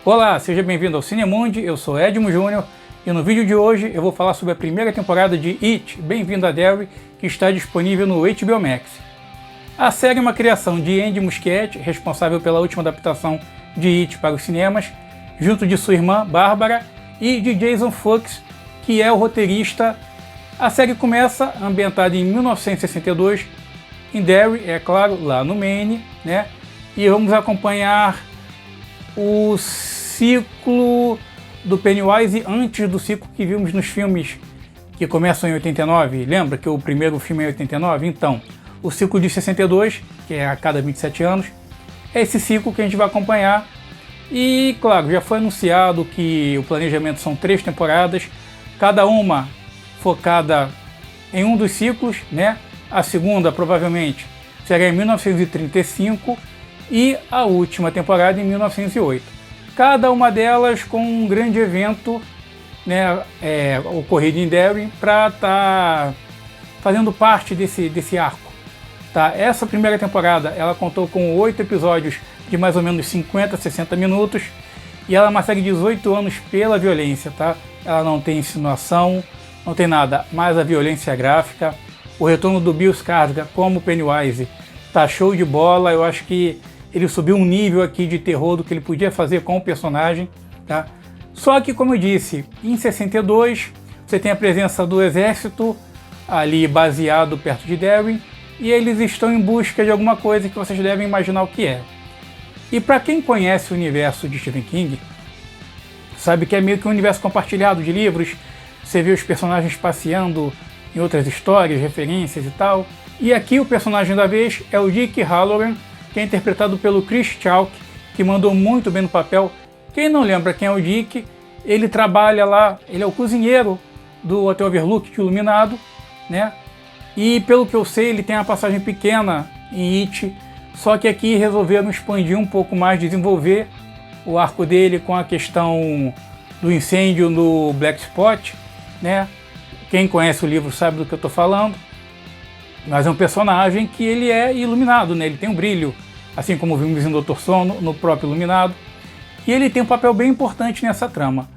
Olá, seja bem-vindo ao Cinemundi, eu sou Edmo Júnior e no vídeo de hoje eu vou falar sobre a primeira temporada de It, Bem-vindo a Derry, que está disponível no HBO Max. A série é uma criação de Andy Muschietti, responsável pela última adaptação de It para os cinemas, junto de sua irmã Bárbara e de Jason Fuchs, que é o roteirista. A série começa ambientada em 1962, em Derry, é claro, lá no Maine, né? E vamos acompanhar o ciclo do Pennywise antes do ciclo que vimos nos filmes que começam em 89. Lembra que o primeiro filme é em 89? Então, o ciclo de 62, que é a cada 27 anos, é esse ciclo que a gente vai acompanhar. E, claro, já foi anunciado que o planejamento são 3 temporadas, cada uma focada em um dos ciclos, né? A segunda, provavelmente, será em 1935 e a última temporada em 1908. Cada uma delas com um grande evento, né, ocorrido em Derry, para estar fazendo parte desse arco. Tá? Essa primeira temporada ela contou com 8 episódios de mais ou menos 50 a 60 minutos e ela é uma série de 18 anos pela violência. Tá? Ela não tem insinuação, não tem nada, mas a violência gráfica. O retorno do Bill Skarsgård como Pennywise tá show de bola. Eu acho que ele subiu um nível aqui de terror do que ele podia fazer com o personagem. Tá? Só que, como eu disse, em 62 você tem a presença do exército ali baseado perto de Derry e eles estão em busca de alguma coisa que vocês devem imaginar o que é. E para quem conhece o universo de Stephen King, sabe que é meio que um universo compartilhado de livros. Você vê os personagens passeando em outras histórias, referências e tal. E aqui o personagem da vez é o Dick Halloran, que é interpretado pelo Chris Chalk, que mandou muito bem no papel. Quem não lembra quem é o Dick, ele trabalha lá, ele é o cozinheiro do Hotel Overlook de Iluminado, né? E pelo que eu sei, ele tem uma passagem pequena em It, só que aqui resolveram expandir um pouco mais, desenvolver o arco dele com a questão do incêndio no Black Spot, né? Quem conhece o livro sabe do que eu estou falando. Mas é um personagem que ele é iluminado, né? Ele tem um brilho, assim como vimos em Dr. Sono, no próprio Iluminado. E ele tem um papel bem importante nessa trama.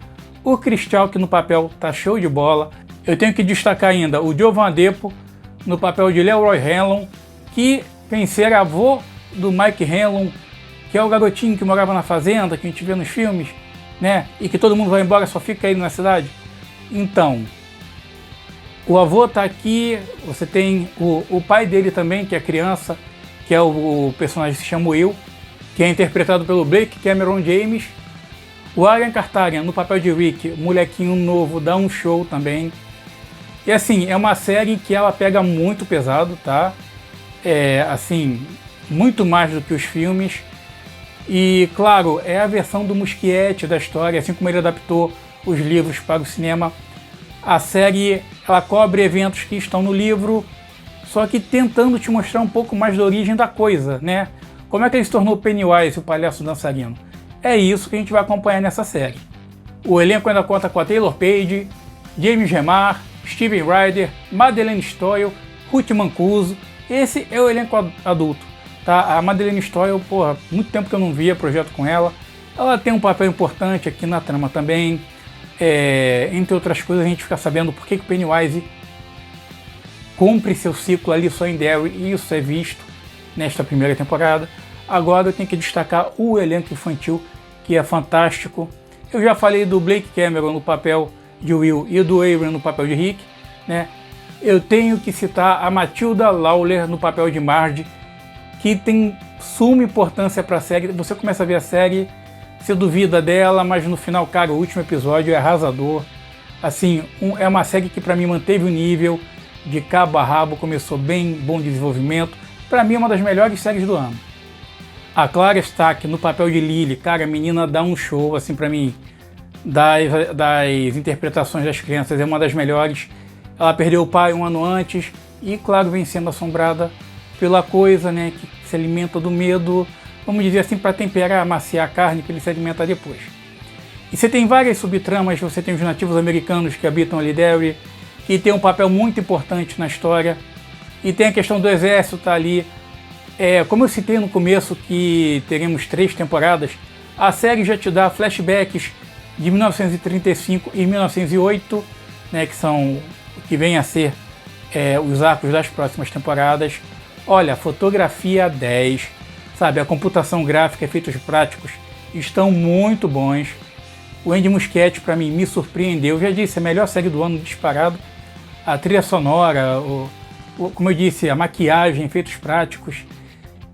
O Chris Chalk no papel tá show de bola. Eu tenho que destacar ainda o Jovan Adepo no papel de Leroy Hanlon, que vem ser avô do Mike Hanlon, que é o garotinho que morava na fazenda, que a gente vê nos filmes, né? E que todo mundo vai embora, só fica aí na cidade. Então, o avô tá aqui, você tem o pai dele também, que é criança, que é o personagem que se chama Will, que é interpretado pelo Blake Cameron James. O Aaron Cartarian no papel de Rick, molequinho novo, dá um show também. E assim, é uma série que ela pega muito pesado, tá? Assim, muito mais do que os filmes. E claro, é a versão do Muschietti da história, assim como ele adaptou os livros para o cinema. A série ela cobre eventos que estão no livro, só que tentando te mostrar um pouco mais da origem da coisa, né? Como é que ele se tornou Pennywise, o palhaço dançarino? É isso que a gente vai acompanhar nessa série. O elenco ainda conta com a Taylor Page, James Remar, Steven Ryder, Madeleine Stoyle, Ruth Mancuso. Esse é o elenco adulto. Tá? A Madeleine Stoyle, porra, muito tempo que eu não via projeto com ela. Ela tem um papel importante aqui na trama também. Entre outras coisas, a gente fica sabendo por que o Pennywise cumpre seu ciclo ali só em Derry, e isso é visto nesta primeira temporada. Agora eu tenho que destacar o elenco infantil, que é fantástico. Eu já falei do Blake Cameron no papel de Will e do Aaron no papel de Rick, né? Eu tenho que citar a Matilda Lawler no papel de Marge, que tem suma importância para a série. Você começa a ver a série, você duvida dela, mas no final, cara, o último episódio é arrasador. Assim, é uma série que para mim manteve o nível de cabo a rabo, começou bem, bom desenvolvimento. Para mim é uma das melhores séries do ano. A Clara Stack no papel de Lily, cara, a menina dá um show, assim, para mim, das interpretações das crianças, é uma das melhores. Ela perdeu o pai um ano antes e, claro, vem sendo assombrada pela coisa, né, que se alimenta do medo, vamos dizer assim, para temperar, amaciar a carne que ele se alimenta depois. E você tem várias subtramas, você tem os nativos americanos que habitam ali Derry, que tem um papel muito importante na história, e tem a questão do exército tá ali. Como eu citei no começo que teremos 3 temporadas, A série já te dá flashbacks de 1935 e 1908, né, que são o que vem a ser os arcos das próximas temporadas. Olha, fotografia 10, sabe, a computação gráfica, efeitos práticos estão muito bons. O Andy Muschietti, para mim, me surpreendeu. Eu já disse, a melhor série do ano disparado. A trilha sonora, como eu disse, a maquiagem, efeitos práticos.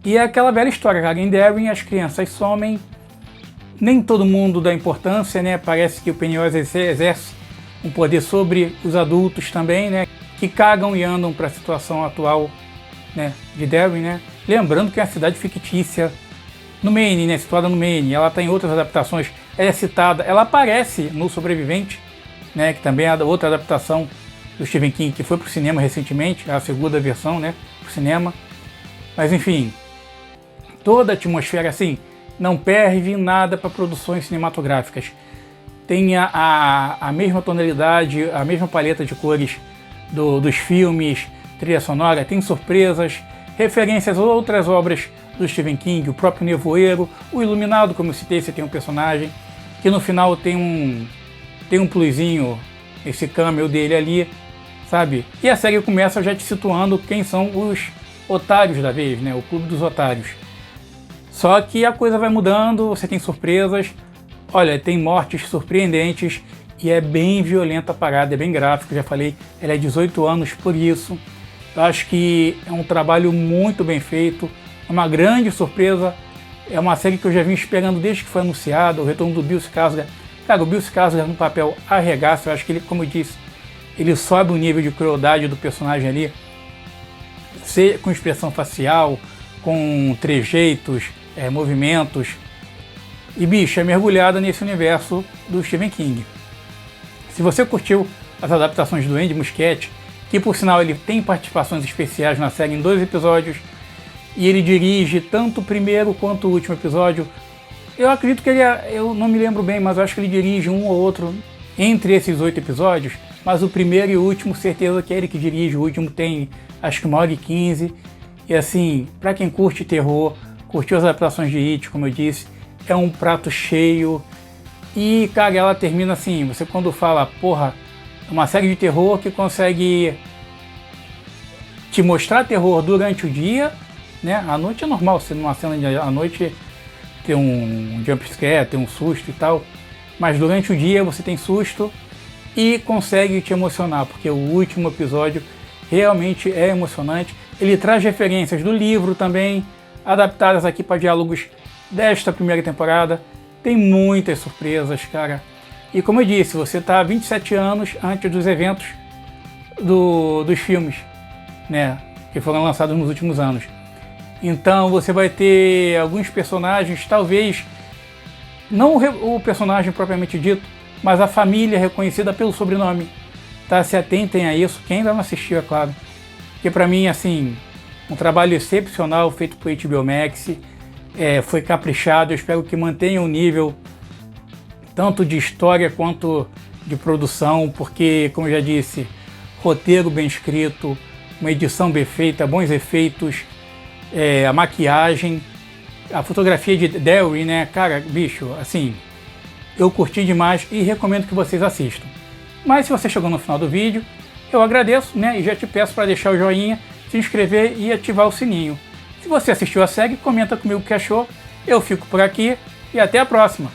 E é aquela velha história, cara, em Darwin as crianças somem, nem todo mundo dá importância, né? Parece que o Pennywise exerce um poder sobre os adultos também, né? Que cagam e andam para a situação atual, né, de Darwin, né? Lembrando que é uma cidade fictícia no Maine, né? Situada no Maine. Ela está em outras adaptações, ela é citada, ela aparece no Sobrevivente, né? Que também é outra adaptação do Stephen King, que foi para o cinema recentemente, a segunda versão, né, para o cinema. Mas enfim, toda a atmosfera, assim, não perde nada para produções cinematográficas. Tem a mesma tonalidade, a mesma paleta de cores dos filmes, trilha sonora, tem surpresas, referências a outras obras do Stephen King, o próprio Nevoeiro, o Iluminado, como eu citei, você tem um personagem que no final tem um plusinho, esse cameo dele ali, sabe? E a série começa já te situando quem são os otários da vez, né? O Clube dos Otários. Só que a coisa vai mudando, você tem surpresas, olha, tem mortes surpreendentes e é bem violenta a parada, é bem gráfico, já falei, ela é 18 anos por isso. Eu acho que é um trabalho muito bem feito, é uma grande surpresa, é uma série que eu já vim esperando desde que foi anunciada, o retorno do Bill Skarsgård. Cara, o Bill Skarsgård no papel arregaça, eu acho que ele, como eu disse, ele sobe o nível de crueldade do personagem ali, com expressão facial, com trejeitos, movimentos. E, bicho, é mergulhada nesse universo do Stephen King. Se você curtiu as adaptações do Andy Muschietti, que por sinal ele tem participações especiais na série em 2 episódios, e ele dirige tanto o primeiro quanto o último episódio, eu acredito que eu não me lembro bem, mas eu acho que ele dirige um ou outro entre esses 8 episódios, mas o primeiro e o último, certeza que é ele que dirige, o último tem acho que 1h15, e assim, pra quem curte terror, curtiu as adaptações de It, como eu disse, é um prato cheio. E, cara, ela termina assim, você quando fala, porra, é uma série de terror que consegue te mostrar terror durante o dia, né? À noite é normal, você numa cena de à noite ter um jump scare, ter um susto e tal, mas durante o dia você tem susto e consegue te emocionar, porque o último episódio realmente é emocionante. Ele traz referências do livro também, adaptadas aqui para diálogos desta primeira temporada. Tem muitas surpresas, cara. E como eu disse, você está 27 anos antes dos eventos dos filmes, né, que foram lançados nos últimos anos. Então você vai ter alguns personagens, talvez não o personagem propriamente dito, mas a família reconhecida pelo sobrenome. Tá? Se atentem a isso, quem ainda não assistiu, é claro. Porque para mim, assim, um trabalho excepcional feito por HBO Max, foi caprichado, eu espero que mantenha o nível tanto de história quanto de produção, porque, como eu já disse, roteiro bem escrito, uma edição bem feita, bons efeitos, a maquiagem, a fotografia de Darwin, né, cara, bicho, assim, eu curti demais e recomendo que vocês assistam. Mas se você chegou no final do vídeo, eu agradeço, né, e já te peço para deixar o joinha, se inscrever e ativar o sininho. Se você assistiu a série, comenta comigo o que achou. Eu fico por aqui e até a próxima.